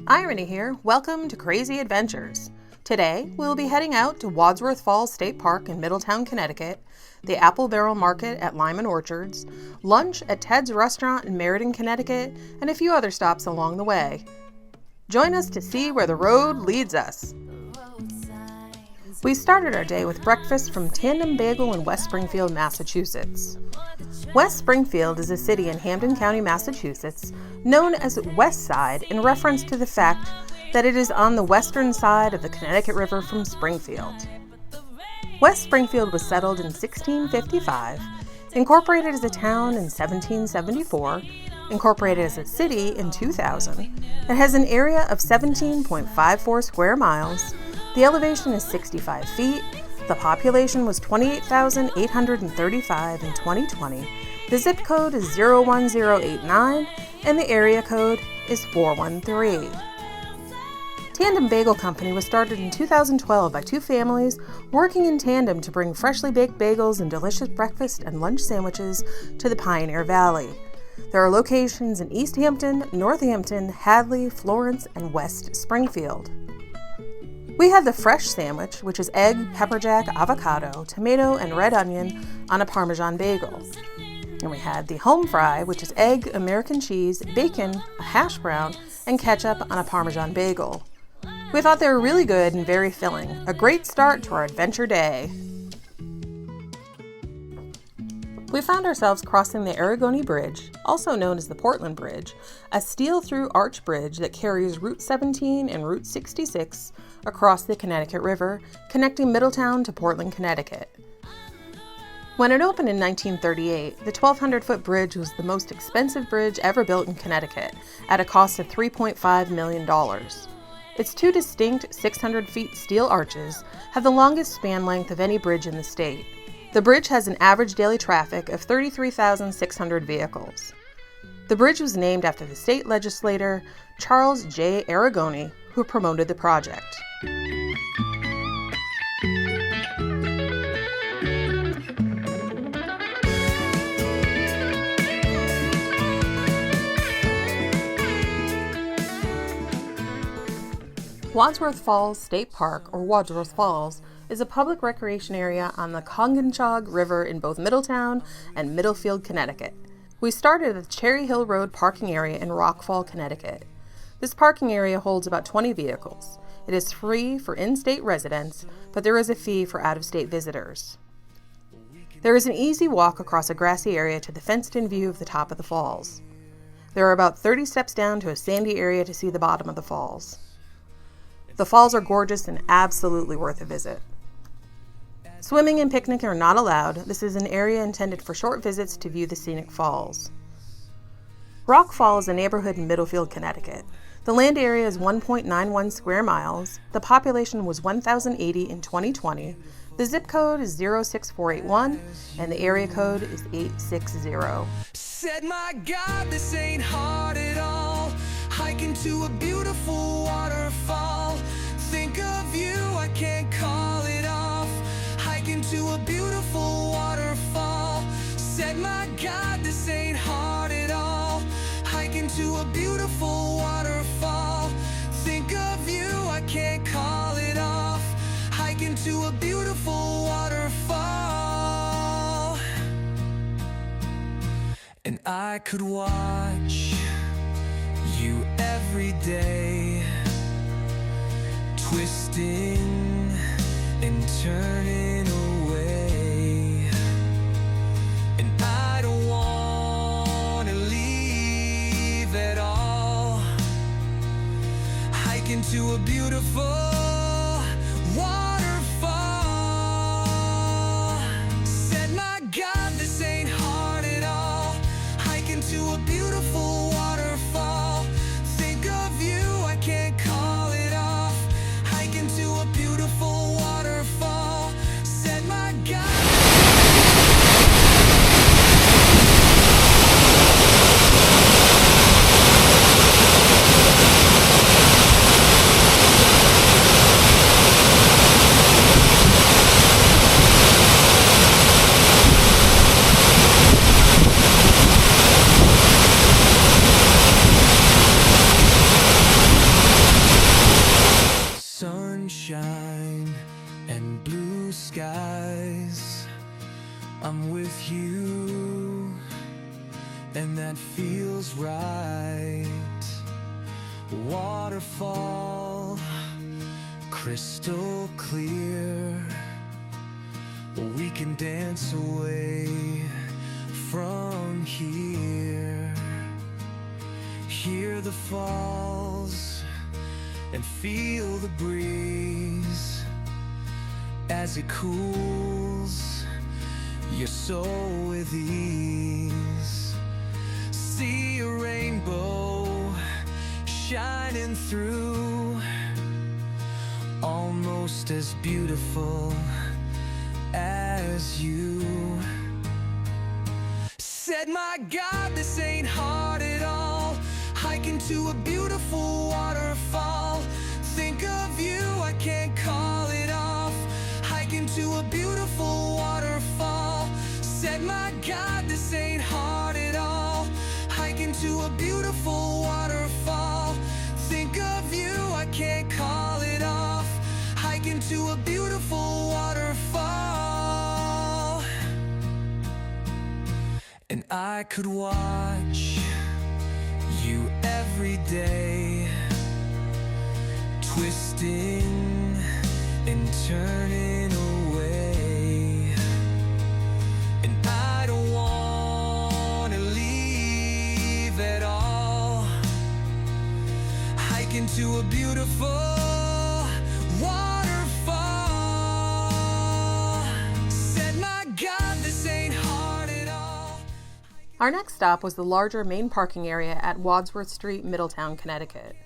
Irony here. Welcome to Krazee Adventures. Today, we'll be heading out to Wadsworth Falls State Park in Middletown, Connecticut, the Apple Barrel Market at Lyman Orchards, lunch at Ted's Restaurant in Meriden, Connecticut, and a few other stops along the way. Join us to see where the road leads us. We started our day with breakfast from Tandem Bagel in West Springfield, Massachusetts. West Springfield is a city in Hampden County, Massachusetts, known as West Side in reference to the fact that it is on the western side of the Connecticut River from Springfield. West Springfield was settled in 1655, incorporated as a town in 1774, incorporated as a city in 2000. It has an area of 17.54 square miles. The elevation is 65 feet. The population was 28,835 in 2020. The zip code is 01089, and the area code is 413. Tandem Bagel Company was started in 2012 by two families working in tandem to bring freshly baked bagels and delicious breakfast and lunch sandwiches to the Pioneer Valley. There are locations in East Hampton, Northampton, Hadley, Florence, and West Springfield. We had the fresh sandwich, which is egg, pepper jack, avocado, tomato, and red onion on a Parmesan bagel. And we had the home fry, which is egg, American cheese, bacon, a hash brown, and ketchup on a Parmesan bagel. We thought they were really good and very filling. A great start to our adventure day. We found ourselves crossing the Arrigoni Bridge, also known as the Portland Bridge, a steel-through arch bridge that carries Route 17 and Route 66 across the Connecticut River, connecting Middletown to Portland, Connecticut. When it opened in 1938, the 1,200-foot bridge was the most expensive bridge ever built in Connecticut, at a cost of $3.5 million. Its two distinct 600 feet steel arches have the longest span length of any bridge in the state. The bridge has an average daily traffic of 33,600 vehicles. The bridge was named after the state legislator Charles J. Arrigoni, who promoted the project. Wadsworth Falls State Park, or Wadsworth Falls, is a public recreation area on the Conegonchog River in both Middletown and Middlefield, Connecticut. We started at the Cherry Hill Road parking area in Rockfall, Connecticut. This parking area holds about 20 vehicles. It is free for in-state residents, but there is a fee for out-of-state visitors. There is an easy walk across a grassy area to the fenced-in view of the top of the falls. There are about 30 steps down to a sandy area to see the bottom of the falls. The falls are gorgeous and absolutely worth a visit. Swimming and picnicking are not allowed. This is an area intended for short visits to view the scenic falls. Rockfall is a neighborhood in Middlefield, Connecticut. The land area is 1.91 square miles. The population was 1,080 in 2020. The zip code is 06481, and the area code is 860. Said, my God, this ain't hard at all. Hiking to a beautiful waterfall. Think of you, I can't call it off. Hiking to a beautiful waterfall. Said, my God, this ain't hard at all. Hiking to a beautiful waterfall. Think of you, I can't call it off. Hiking to a beautiful waterfall. And I could watch you every day, twisting and turning away. And I don't want to leave at all. Hiking to a beautiful waterfall. Said, my God, this ain't hard at all. Hiking to a beautiful waterfall. Think of you, I can't call it off. Hiking to a beautiful waterfall. Said, my God. Waterfall, crystal clear. We can dance away from here. Hear the falls and feel the breeze as it cools your soul with ease. See a rainbow shining through, almost as beautiful as you. Said, my God, this ain't hard at all. Hiking to a beautiful waterfall. Think of you, I can't call it off. Hiking to a beautiful waterfall. Said, my God, this ain't hard at all. Hiking to a beautiful waterfall. Think of you, I can't call it off. Hiking to a beautiful waterfall. And I could watch you every day, twisting and turning away. And I don't wanna leave at all. Hiking to a beautiful waterfall. Said, my God, this ain't hard at all. Our next stop was the larger main parking area at Wadsworth Street, Middletown, Connecticut.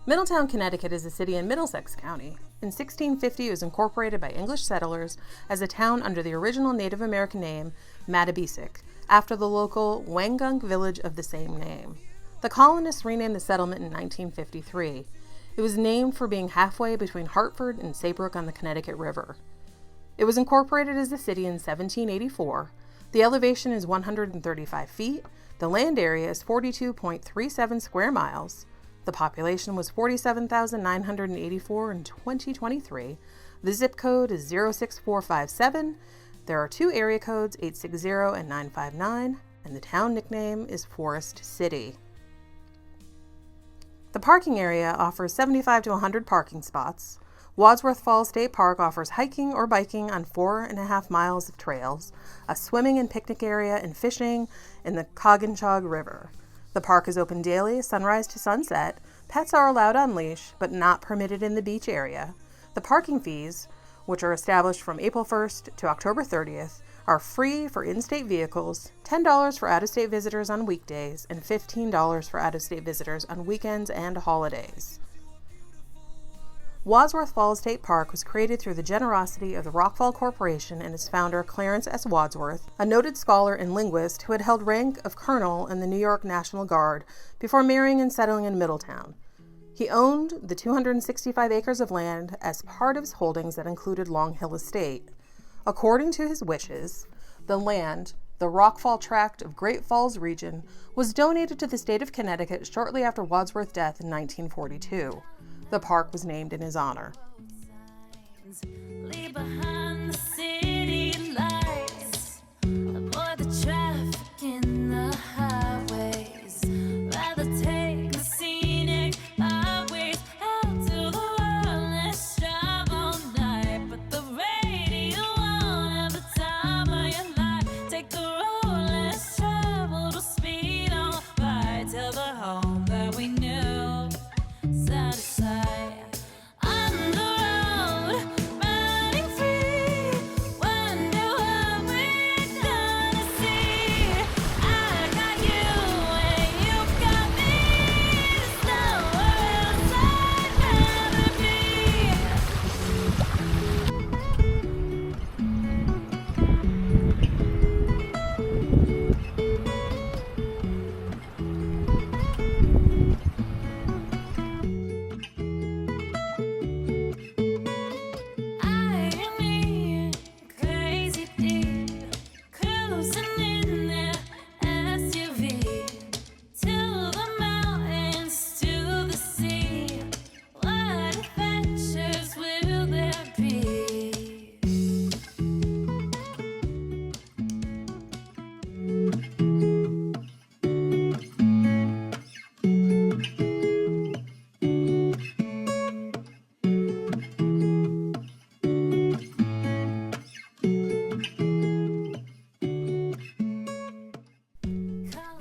Middletown, Connecticut is a city in Middlesex County. In 1650, it was incorporated by English settlers as a town under the original Native American name, Matabesic, after the local Wangunk village of the same name. The colonists renamed the settlement in 1953. It was named for being halfway between Hartford and Saybrook on the Connecticut River. It was incorporated as a city in 1784. The elevation is 135 feet. The land area is 42.37 square miles. The population was 47,984 in 2023. The zip code is 06457. There are two area codes, 860 and 959, and the town nickname is Forest City. The parking area offers 75 to 100 parking spots. Wadsworth Falls State Park offers hiking or biking on 4.5 miles of trails, a swimming and picnic area, and fishing in the Coginchaug River. The park is open daily, sunrise to sunset. Pets are allowed on leash, but not permitted in the beach area. The parking fees, which are established from April 1st to October 30th, are free for in-state vehicles, $10 for out-of-state visitors on weekdays, and $15 for out-of-state visitors on weekends and holidays. Wadsworth Falls State Park was created through the generosity of the Rockfall Corporation and its founder, Clarence S. Wadsworth, a noted scholar and linguist who had held rank of colonel in the New York National Guard before marrying and settling in Middletown. He owned the 265 acres of land as part of his holdings that included Long Hill Estate. According to his wishes, the land, the Rockfall tract of Great Falls region, was donated to the state of Connecticut shortly after Wadsworth's death in 1942. The park was named in his honor. Leave behind the city lights, avoid the traffic in the highways, rather take the scenic byways out to the world. Let's drive all night, but the radio won't have the time of your life. Take the road, let's travel to speed on by till the home that we knew. Side to side, on the road,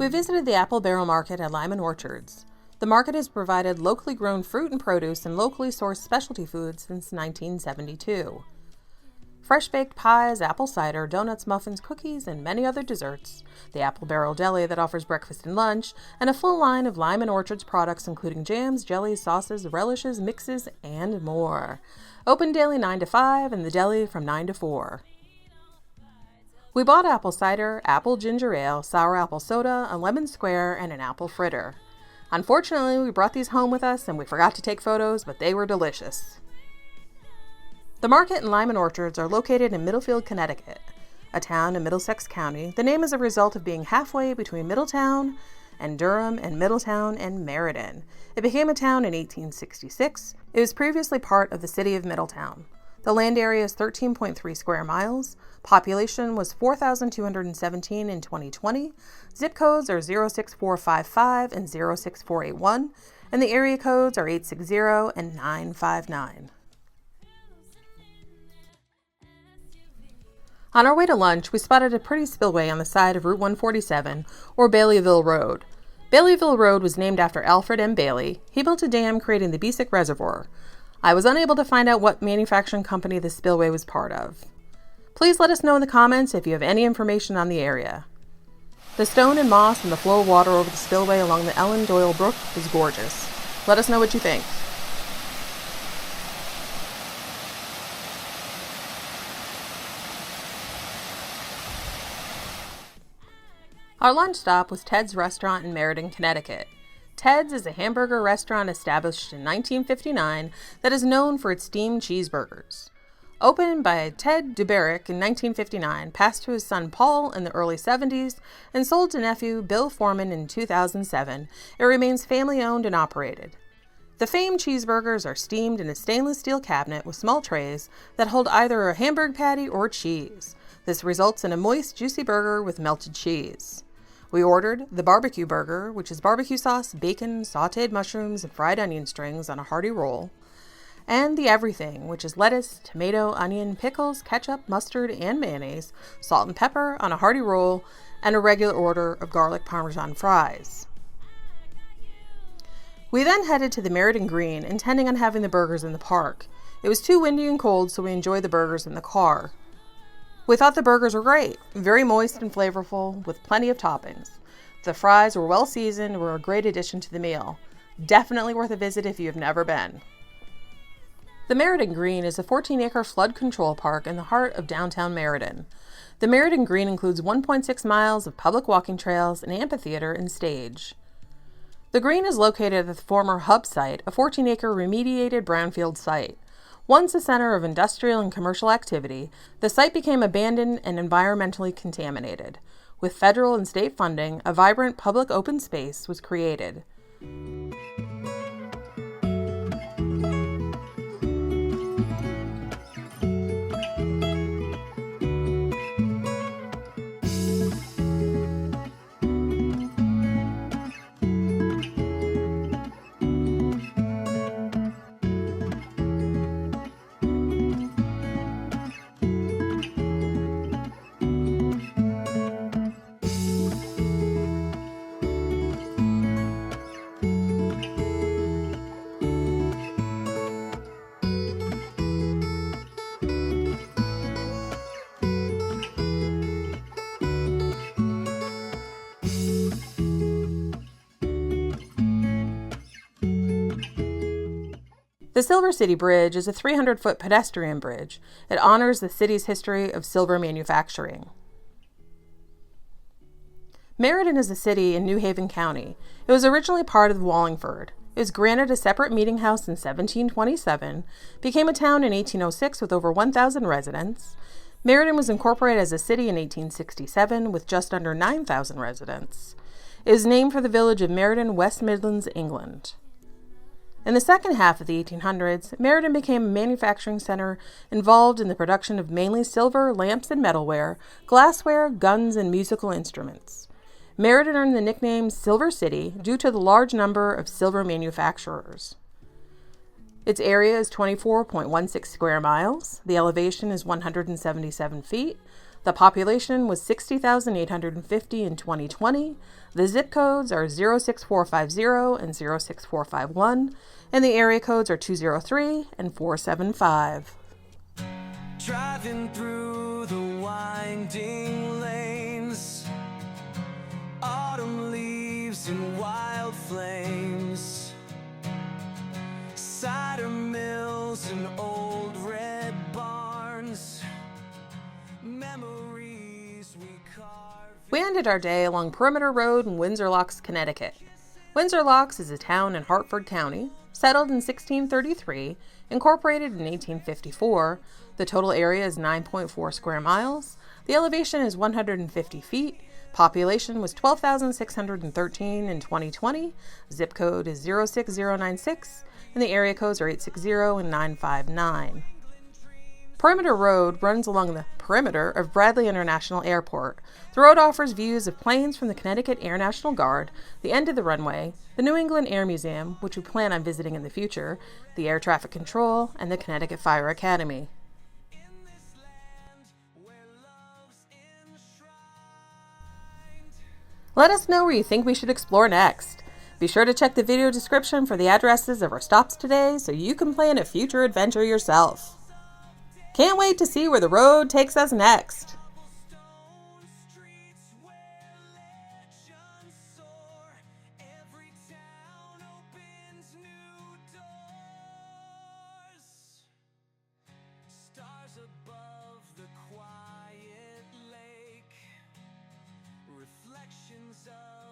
We visited the Apple Barrel Market at Lyman Orchards. The market has provided locally grown fruit and produce and locally sourced specialty foods since 1972. Fresh baked pies, apple cider, donuts, muffins, cookies, and many other desserts, the Apple Barrel Deli that offers breakfast and lunch, and a full line of Lyman Orchards products including jams, jellies, sauces, relishes, mixes, and more. Open daily 9 to 5 and the deli from 9 to 4. We bought apple cider, apple ginger ale, sour apple soda, a lemon square, and an apple fritter. Unfortunately, we brought these home with us and we forgot to take photos, but they were delicious. The market and Lyman Orchards are located in Middlefield, Connecticut, a town in Middlesex County. The name is a result of being halfway between Middletown and Durham and Middletown and Meriden. It became a town in 1866. It was previously part of the city of Middletown. The land area is 13.3 square miles. Population was 4,217 in 2020. Zip codes are 06455 and 06481, and the area codes are 860 and 959. On our way to lunch, we spotted a pretty spillway on the side of Route 147, or Bailyville Road. Bailyville Road was named after Alfred M. Bailey. He built a dam creating the Beesick Reservoir. I was unable to find out what manufacturing company the spillway was part of. Please let us know in the comments if you have any information on the area. The stone and moss and the flow of water over the spillway along the Ellen Doyle Brook is gorgeous. Let us know what you think. Our lunch stop was Ted's Restaurant in Meriden, Connecticut. Ted's is a hamburger restaurant established in 1959 that is known for its steamed cheeseburgers. Opened by Ted Duberick in 1959, passed to his son Paul in the early 70s, and sold to nephew Bill Foreman in 2007, it remains family-owned and operated. The famed cheeseburgers are steamed in a stainless steel cabinet with small trays that hold either a hamburger patty or cheese. This results in a moist, juicy burger with melted cheese. We ordered the barbecue burger, which is barbecue sauce, bacon, sautéed mushrooms, and fried onion strings on a hearty roll, and the everything, which is lettuce, tomato, onion, pickles, ketchup, mustard, and mayonnaise, salt and pepper on a hearty roll, and a regular order of garlic parmesan fries. We then headed to the Meriden Green, intending on having the burgers in the park. It was too windy and cold, so we enjoyed the burgers in the car. We thought the burgers were great, very moist and flavorful, with plenty of toppings. The fries were well seasoned and were a great addition to the meal. Definitely worth a visit if you have never been. The Meriden Green is a 14-acre flood control park in the heart of downtown Meriden. The Meriden Green includes 1.6 miles of public walking trails, an amphitheater, and stage. The green is located at the former Hub site, a 14-acre remediated brownfield site. Once a center of industrial and commercial activity, the site became abandoned and environmentally contaminated. With federal and state funding, a vibrant public open space was created. The Silver City Bridge is a 300-foot pedestrian bridge. It honors the city's history of silver manufacturing. Meriden is a city in New Haven County. It was originally part of Wallingford. It was granted a separate meeting house in 1727, became a town in 1806 with over 1,000 residents. Meriden was incorporated as a city in 1867 with just under 9,000 residents. It is named for the village of Meriden, West Midlands, England. In the second half of the 1800s, Meriden became a manufacturing center involved in the production of mainly silver, lamps and metalware, glassware, guns, and musical instruments. Meriden earned the nickname Silver City due to the large number of silver manufacturers. Its area is 24.16 square miles. The elevation is 177 feet. The population was 60,850 in 2020. The zip codes are 06450 and 06451, and the area codes are 203 and 475. Driving through the winding lanes, autumn leaves and wild flames, cider mills and old red barns, memories we carve. We ended our day along Perimeter Road in Windsor Locks, Connecticut. Windsor Locks is a town in Hartford County, settled in 1633, incorporated in 1854. The total area is 9.4 square miles. The elevation is 150 feet. Population was 12,613 in 2020. Zip code is 06096, and the area codes are 860 and 959. Perimeter Road runs along the perimeter of Bradley International Airport. The road offers views of planes from the Connecticut Air National Guard, the end of the runway, the New England Air Museum, which we plan on visiting in the future, the Air Traffic Control, and the Connecticut Fire Academy. Let us know where you think we should explore next. Be sure to check the video description for the addresses of our stops today so you can plan a future adventure yourself. Can't wait to see where the road takes us next. Stars above the quiet lake, reflections of